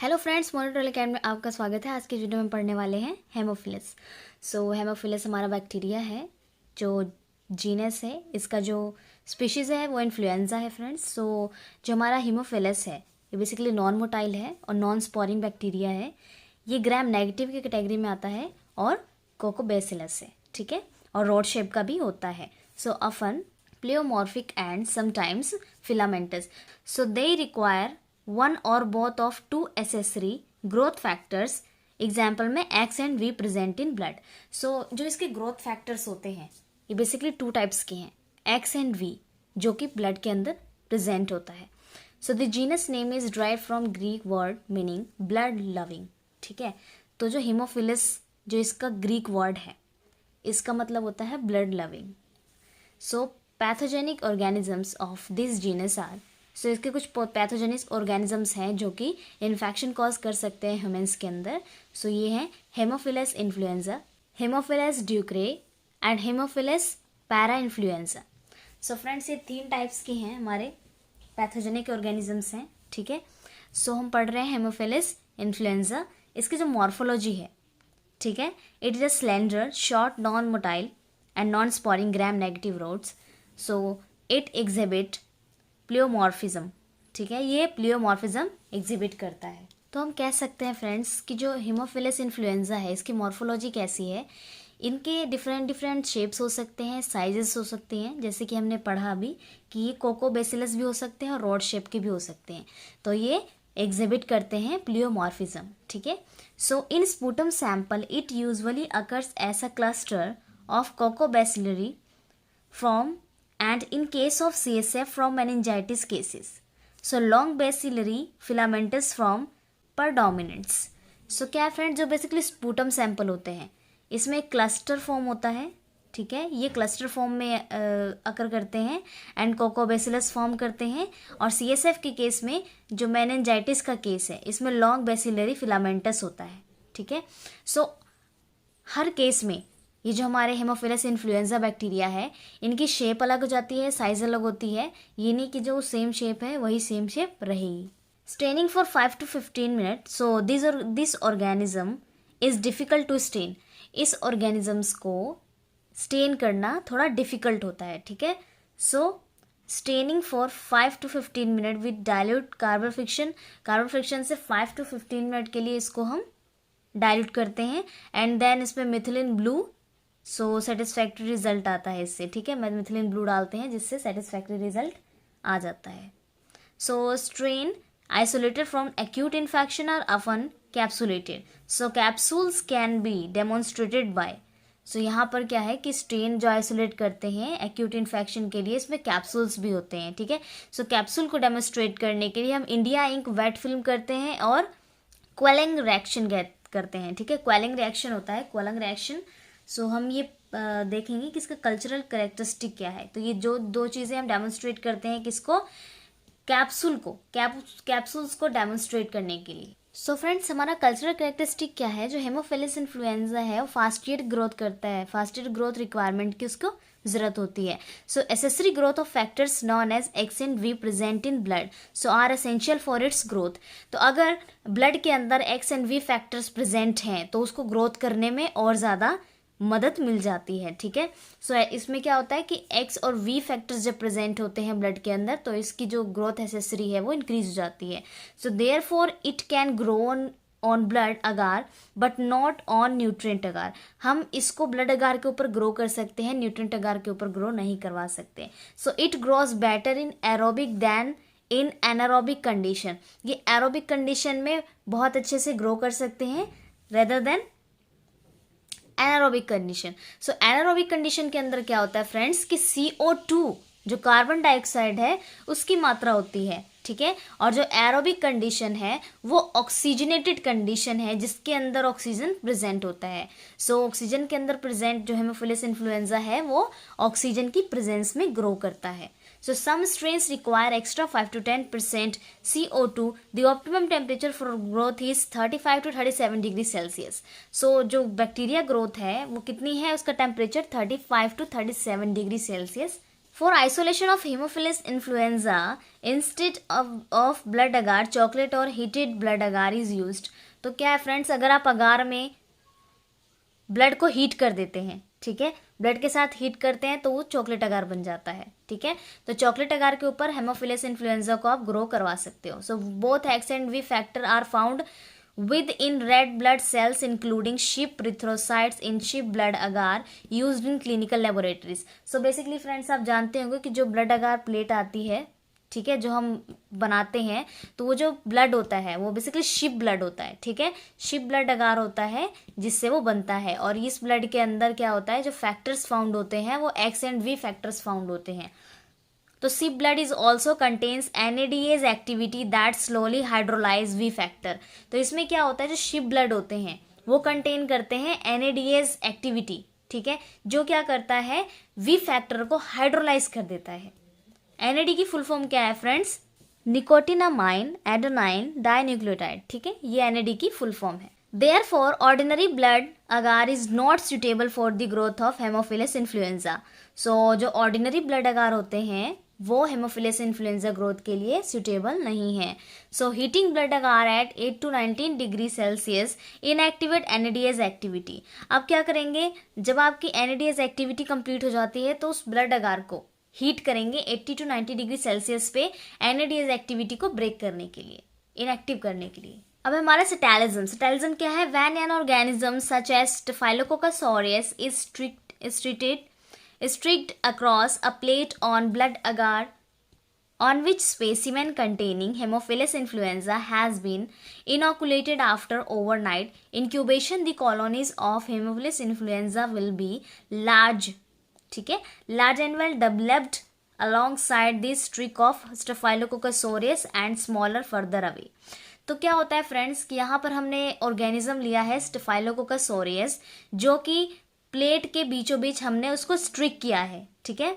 Hello friends, monitor academy में आपका स्वागत है। आज की वीडियो में पढ़ने वाले हैं हेमोफिलस। हेमोफिलस हमारा बैक्टीरिया है जो जीनस है। इसका जो स्पीशीज़ है वो इन्फ्लुएंजा है फ्रेंड्स। जो हमारा हेमोफिलस है ये बेसिकली नॉन मोटाइल है और नॉन स्पोरिंग बैक्टीरिया है। ये ग्राम नेगेटिव की कैटेगरी में आता है और कोकोबैसिलस है, ठीक है, और रॉड शेप का भी होता है। Often pleomorphic and sometimes filamentous. They require one or both of two accessory growth factors, example में X and V present in blood. जो इसके ग्रोथ फैक्टर्स होते हैं ये बेसिकली टू टाइप्स के हैं, X एंड V, जो कि ब्लड के अंदर प्रेजेंट होता है। The genus name is drive from Greek word meaning blood loving, ठीक है। तो जो हीमोफिलस जो इसका ग्रीक वर्ड है इसका मतलब होता है blood loving. Pathogenic organisms of this genus are, इसके कुछ पैथोजेनिक ऑर्गेनिजम्स हैं जो कि इन्फेक्शन कॉज कर सकते हैं ह्यूमंस के अंदर। ये हैं Haemophilus influenzae, Haemophilus ducreyi and Haemophilus para influenzae. Friends, ये 3 टाइप्स के हैं हमारे पैथोजेनिक ऑर्गेनिजम्स हैं, ठीक है। हम पढ़ रहे हैं हेमोफिलस इन्फ्लुएंजा। इसकी जो मॉर्फोलॉजी है, ठीक है, it is a slender short non motile and non sporing gram negative rods. It exhibit pleomorphism, ठीक है, ये प्लियोमॉर्फिज्म एग्जिबिट करता है। तो हम कह सकते हैं फ्रेंड्स कि जो हेमोफिलस इन्फ्लुएंजा है इसकी मॉर्फोलॉजी कैसी है। इनके डिफरेंट शेप्स हो सकते हैं, साइजेस हो सकते हैं, जैसे कि हमने पढ़ा अभी कि ये कोकोबैसिलस भी हो सकते हैं और रॉड शेप के भी हो सकते हैं। तो ये एग्जिबिट करते हैं प्लियोमॉर्फिज्म, ठीक है। In sputum sample it usually occurs as a cluster of coccobacillary from and in case of CSF from meningitis cases. Long bacillary filamentous from predominance. क्या है फ्रेंड, जो बेसिकली स्पूटम सैंपल होते हैं इसमें क्लस्टर फॉर्म होता है, ठीक है, ये क्लस्टर फॉर्म में अकर करते हैं एंड कोकोबैसिलस फॉर्म करते हैं। और CSF के केस में जो मेनिंजाइटिस का केस है इसमें लॉन्ग बेसिलरी फिलामेंटस होता है, ठीक है। हर केस में ये जो हमारे हेमोफिलस इन्फ्लुएंजा बैक्टीरिया है इनकी शेप अलग हो जाती है, साइज अलग होती है, ये नहीं कि जो सेम शेप है वही सेम शेप रहेगी। Staining for 5 to 15 minute. This organism is difficult to stain. इस ऑर्गेनिजम्स को स्टेन करना थोड़ा डिफिकल्ट होता है, ठीक है। Staining for 5 to 15 minute with dilute carbon friction से 5 to 15 मिनट के लिए इसको हम डायल्यूट करते हैं एंड देन इसमें मिथिलिन ब्लू, सेटिस्फैक्ट्री रिजल्ट आता है इससे, ठीक है। मिथिलिन ब्लू डालते हैं जिससे सेटिस्फैक्ट्री रिजल्ट आ जाता है। Strain isolated from acute infection are often capsulated. Capsules can be demonstrated by. यहाँ पर क्या है कि स्ट्रेन जो आइसोलेट करते हैं एक्यूट इन्फेक्शन के लिए इसमें कैप्सूल्स भी होते हैं, ठीक है। कैप्सूल को डेमोन्स्ट्रेट करने के लिए हम इंडिया इंक वेट फिल्म करते हैं और क्वेलिंग रिएक्शन करते हैं, ठीक है। क्वेलिंग रिएक्शन होता है, क्वेलिंग रिएक्शन। हम ये देखेंगे कि इसका कल्चरल कैरेक्टरिस्टिक क्या है। तो ये जो 2 चीज़ें हम डेमोन्स्ट्रेट करते हैं किसको, कैप्सूल्स को डेमोन्स्ट्रेट करने के लिए। फ्रेंड्स, हमारा कल्चरल कैरेक्टरिस्टिक क्या है, जो हेमोफिलस इन्फ्लुएंजा है वो फास्टियर ग्रोथ करता है, फास्टियर ग्रोथ रिक्वायरमेंट की उसको जरूरत होती है। Accessory growth of factors known as X and V present in blood are essential for its growth. तो अगर ब्लड के अंदर X and V factors present हैं तो उसको ग्रोथ करने में और ज़्यादा मदद मिल जाती है, ठीक है। इसमें क्या होता है कि X और V फैक्टर्स जब प्रेजेंट होते हैं ब्लड के अंदर तो इसकी जो ग्रोथ एसेसरी है वो इंक्रीज हो जाती है। Therefore it can grow on blood agar but not on nutrient agar. हम इसको ब्लड अगार के ऊपर ग्रो कर सकते हैं, न्यूट्रिएंट अगार के ऊपर ग्रो नहीं करवा सकते। It grows better in aerobic than in anaerobic condition. ये एरोबिक कंडीशन में बहुत अच्छे से ग्रो कर सकते हैं rather than anaerobic condition. Anaerobic condition के अंदर क्या होता है फ्रेंड्स कि CO2 जो कार्बन डाइऑक्साइड है उसकी मात्रा होती है, ठीक है। और जो एरोबिक कंडीशन है वो ऑक्सीजनेटेड कंडीशन है जिसके अंदर ऑक्सीजन प्रेजेंट होता है। ऑक्सीजन के अंदर प्रेजेंट जो हेमोफिलस इन्फ्लुएंजा है वो ऑक्सीजन की प्रेजेंस में ग्रो करता है। Some strains require extra 5 to 10% CO2. The optimum temperature for growth is 35 to 37 degree Celsius. जो बैक्टीरिया ग्रोथ है वो कितनी है, उसका temperature 35 to 37 degree Celsius For isolation of Haemophilus influenza, instead of blood agar, chocolate or heated blood agar is used. तो क्या है friends, अगर आप अगार में ब्लड को हीट कर देते हैं, ठीक है, ब्लड के साथ हीट करते हैं तो वो चॉकलेट अगार बन जाता है, ठीक है। तो चॉकलेट अगार के ऊपर हेमोफिलस इन्फ्लुएंजा को आप ग्रो करवा सकते हो। So both X and V factor are found within red blood cells including sheep erythrocytes in sheep blood agar used in clinical laboratories. So basically friends, आप जानते होंगे कि जो ब्लड अगार प्लेट आती है, ठीक है, जो हम बनाते हैं, तो वो जो ब्लड होता है वो बेसिकली शिप ब्लड होता है, ठीक है, शिप ब्लड अगार होता है जिससे वो बनता है। और इस ब्लड के अंदर क्या होता है, जो फैक्टर्स फाउंड होते हैं वो X and V factors found होते हैं। तो sheep blood is also contains NADase activity that slowly hydrolyse V factor. तो इसमें क्या होता है, जो शिप ब्लड होते हैं वो कंटेन करते हैं NADase एक्टिविटी, ठीक है, जो क्या करता है, वी फैक्टर को हाइड्रोलाइज कर देता है। NAD की फुल फॉर्म क्या है फ्रेंड्स, निकोटिनामाइन एडेनाइन डाइन्यूक्लियोटाइड, ठीक है, ये NAD की फुल फॉर्म है। Therefore, ordinary blood agar is not suitable for the growth of Haemophilus influenza. So, जो ऑर्डिनरी ब्लड अगार होते हैं वो हेमोफिलस इन्फ्लुएंजा ग्रोथ के लिए सुटेबल नहीं है। So heating blood agar at 8 to 19 degree Celsius inactivate NADase activity. अब क्या करेंगे, जब आपकी NADase एक्टिविटी कंप्लीट हो जाती है तो उस ब्लड अगार को हीट करेंगे 80 to 90 डिग्री सेल्सियस पे NADase एक्टिविटी को ब्रेक करने के लिए, इनएक्टिव करने के लिए। अब हमारा सेटेलिज्म क्या है, when an organism such as Staphylococcus aureus is streaked across a plate on blood agar on which specimen containing Haemophilus influenza has been inoculated after overnight incubation, the colonies of Haemophilus influenza will be large, ठीक है, large and well developed alongside the streak of Staphylococcus aureus and smaller further away. तो क्या होता है friends कि यहाँ पर हमने ऑर्गेनिज्म लिया है स्टेफाइलोकोकस ऑरियस, जो कि प्लेट के बीचों बीच हमने उसको स्ट्रिक किया है, ठीक है।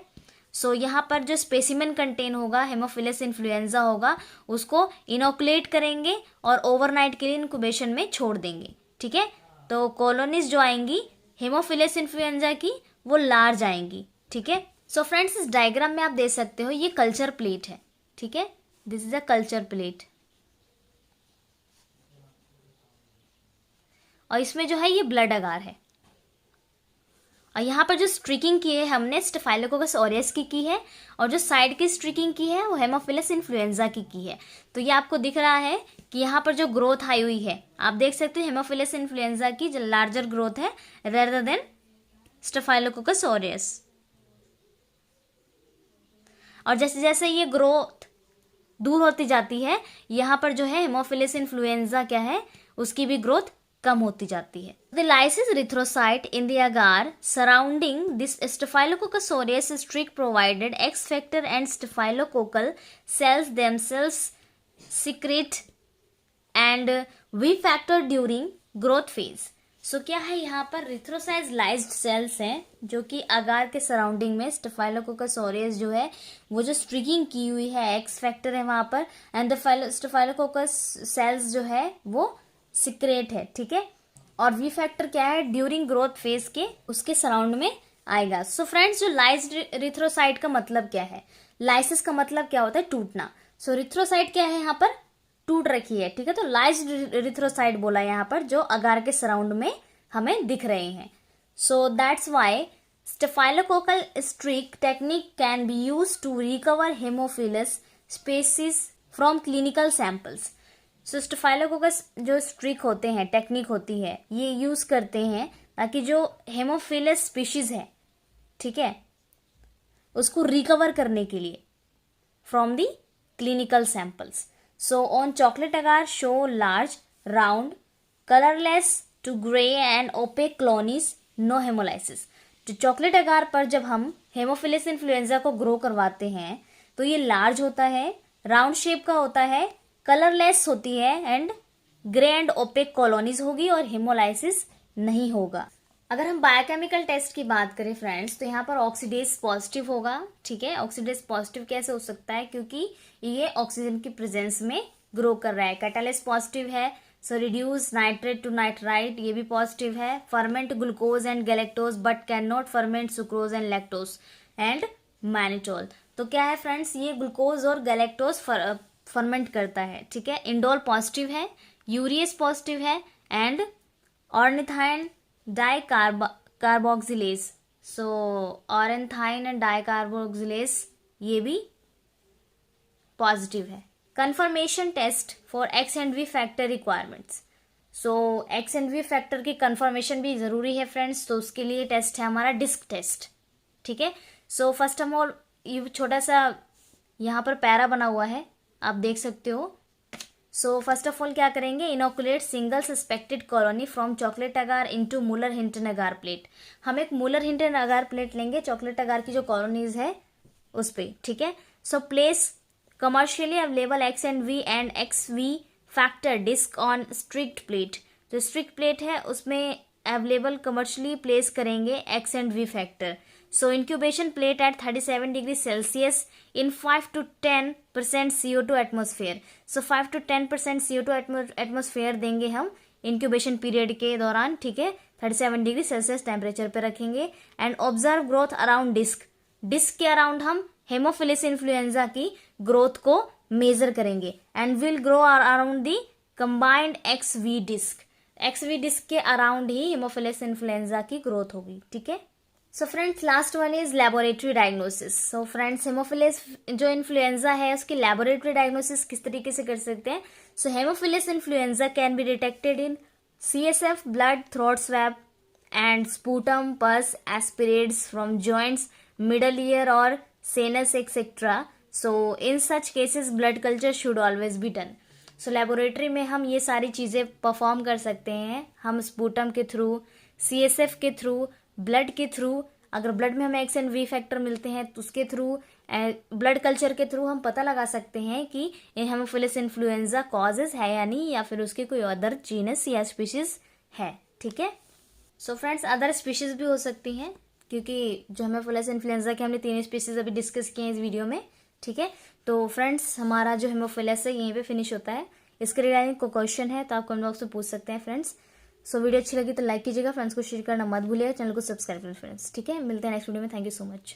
सो यहाँ पर जो स्पेसिमेन कंटेन होगा हेमोफिलस इन्फ्लुएंजा होगा, उसको इनोकुलेट करेंगे और ओवरनाइट के लिए इंक्यूबेशन में छोड़ देंगे, ठीक है। तो कॉलोनीज जो आएंगी हेमोफिलस इन्फ्लुएंजा की वो लार्ज आएंगी, ठीक है। सो फ्रेंड्स, इस डायग्राम में आप देख सकते हो ये कल्चर प्लेट है, ठीक है, this is a culture plate, और इसमें जो है ये ब्लड अगार है, और यहाँ पर जो स्ट्रिकिंग की है हमने स्टेफाइलोकोकस ऑरियस की है, और जो साइड की स्ट्रिकिंग की है वो हेमोफिलस इन्फ्लुएंजा की है। तो ये आपको दिख रहा है कि यहाँ पर जो ग्रोथ आई हुई है, आप देख सकते हो हेमोफिलस इन्फ्लुएंजा की जो लार्जर ग्रोथ है रेदर देन स्टेफाइलोकोकस ऑरियस। और जैसे जैसे ये ग्रोथ दूर होती जाती है, यहाँ पर जो है हेमोफिलस इन्फ्लुएंजा क्या है, उसकी भी ग्रोथ कम होती जाती है। The lysis erythrocyte in the agar surrounding this Staphylococcus aureus streak provided X factor and staphylococcal cells themselves secrete and V factor during growth phase. सो क्या है, यहाँ पर रिथ्रोसाइज्ड सेल्स हैं जो कि अगार के सराउंडिंग में स्टेफाइलोकोकस ऑरियस जो है वो जो स्ट्रिकिंग की हुई है, एक्स फैक्टर है वहाँ पर, एंड द स्टेफाइलोकोकस सेल्स जो है वो सिक्रेट है, ठीक है। और वी फैक्टर क्या है, ड्यूरिंग ग्रोथ फेज के उसके सराउंड में आएगा। सो फ्रेंड्स, जो लाइज्ड रिथ्रोसाइट का मतलब क्या है, लाइसिस का मतलब क्या होता है, टूटना। सो रिथ्रोसाइट क्या है, यहाँ पर टूट रखी है, ठीक है। तो लाइज्ड रिथ्रोसाइट बोला यहाँ पर, जो अगार के सराउंड में हमें दिख रहे हैं। So that's why staphylococcal streak technique can be use to recover Haemophilus species from clinical samples. So Staphylococcus जो स्ट्रिक होते हैं, टेक्निक होती है, ये यूज करते हैं ताकि जो हेमोफिलस स्पीशीज है, ठीक है, उसको रिकवर करने के लिए from the clinical samples. So on chocolate agar show large round colourless to grey and opaque colonies, no haemolysis. तो चॉकलेट अगार पर जब हम हेमोफिलस इन्फ्लुएंजा को ग्रो करवाते हैं तो ये लार्ज होता है, राउंड शेप का होता है, कलरलेस होती है and grey and opaque colonies होगी और हेमोलाइसिस नहीं होगा। अगर हम बायोकेमिकल टेस्ट की बात करें फ्रेंड्स, तो यहाँ पर ऑक्सीडेज पॉजिटिव होगा, ठीक है। ऑक्सीडेज पॉजिटिव कैसे हो सकता है, क्योंकि ये ऑक्सीजन की प्रेजेंस में ग्रो कर रहा है। कैटालिस पॉजिटिव है, सो रिड्यूस नाइट्रेट टू नाइट्राइट, ये भी पॉजिटिव है। Ferment glucose and galactose but can not ferment sucrose and lactose, and mannitol. तो क्या है फ्रेंड्स, ये ग्लूकोज और गैलेक्टोज फर्मेंट करता है, ठीक है। इंडोल पॉजिटिव है, यूरियस पॉजिटिव है, and ornithine decarboxylase. So ornithine and decarboxylase ये भी पॉजिटिव है। Confirmation test for X and V factor requirements. So X and V factor की कंफर्मेशन भी ज़रूरी है फ्रेंड्स, तो उसके लिए टेस्ट है हमारा डिस्क टेस्ट, ठीक है। सो फर्स्ट ऑफ ऑल ये छोटा सा यहाँ पर पैरा बना हुआ है, आप देख सकते हो। सो फर्स्ट ऑफ ऑल क्या करेंगे, inoculate single suspected colony from chocolate agar into Müller Hinton agar plate. हम एक मूलर हिंटन अगार प्लेट लेंगे, चॉकलेट अगार की जो कॉलोनीज है उस पर, ठीक है। So place commercially available X and V and XV factor disc on strict plate। जो strict plate है उसमें available commercially place करेंगे X and V factor। So incubation plate at 37 degree Celsius in 5 to 10% CO2 atmosphere। So 5 to 10% CO2 atmosphere देंगे हम incubation period के दौरान, ठीक है। 37 डिग्री सेल्सियस टेम्परेचर पे रखेंगे and observe growth around disc. Disc के अराउंड हम हेमोफिलस इन्फ्लुएंजा की ग्रोथ को मेजर करेंगे and will grow around the combined XV disc. XV disc के अराउंड ही हेमोफिलस इन्फ्लुएंजा की ग्रोथ होगी, ठीक है। So friends last one is laboratory diagnosis. So friends Haemophilus जो इन्फ्लुएंजा है उसकी लेबोरेटरी डायग्नोसिस किस तरीके से कर सकते हैं। So Haemophilus influenzae can be detected in CSF, blood, throat swab and sputum, pus, aspirates from joints, middle ear और sinus etcetera. So in such cases blood culture should always be done. So laboratory में हम ये सारी चीज़ें perform कर सकते हैं, हम स्पूटम के थ्रू, CSF के थ्रू, ब्लड के थ्रू, अगर ब्लड में हमें एक्स एंड वी फैक्टर मिलते हैं तो उसके थ्रू, ब्लड कल्चर के थ्रू हम पता लगा सकते हैं कि हेमोफिलस इन्फ्लुएंजा कॉजेज है या नहीं, या फिर उसके कोई अदर जीनस या स्पीशीज है, ठीक है। सो फ्रेंड्स अदर स्पीशीज भी हो सकती हैं, क्योंकि जो हेमोफिलस इन्फ्लुएंजा के हमने 3 स्पीशीज अभी डिस्कस किए हैं इस वीडियो में, ठीक है। तो फ्रेंड्स हमारा जो हेमोफिलस है यहीं पे फिनिश होता है। इसके रिगार्डिंग कोई क्वेश्चन है तो आप कमेंट बॉक्स में पूछ सकते हैं फ्रेंड्स। सो वीडियो अच्छी लगी तो लाइक कीजिएगा, फ्रेंड्स को शेयर करना मत भूलिएगा, चैनल को सब्सक्राइब करें फ्रेंड्स, ठीक है। मिलते हैं नेक्स्ट वीडियो में, थैंक यू सो मच।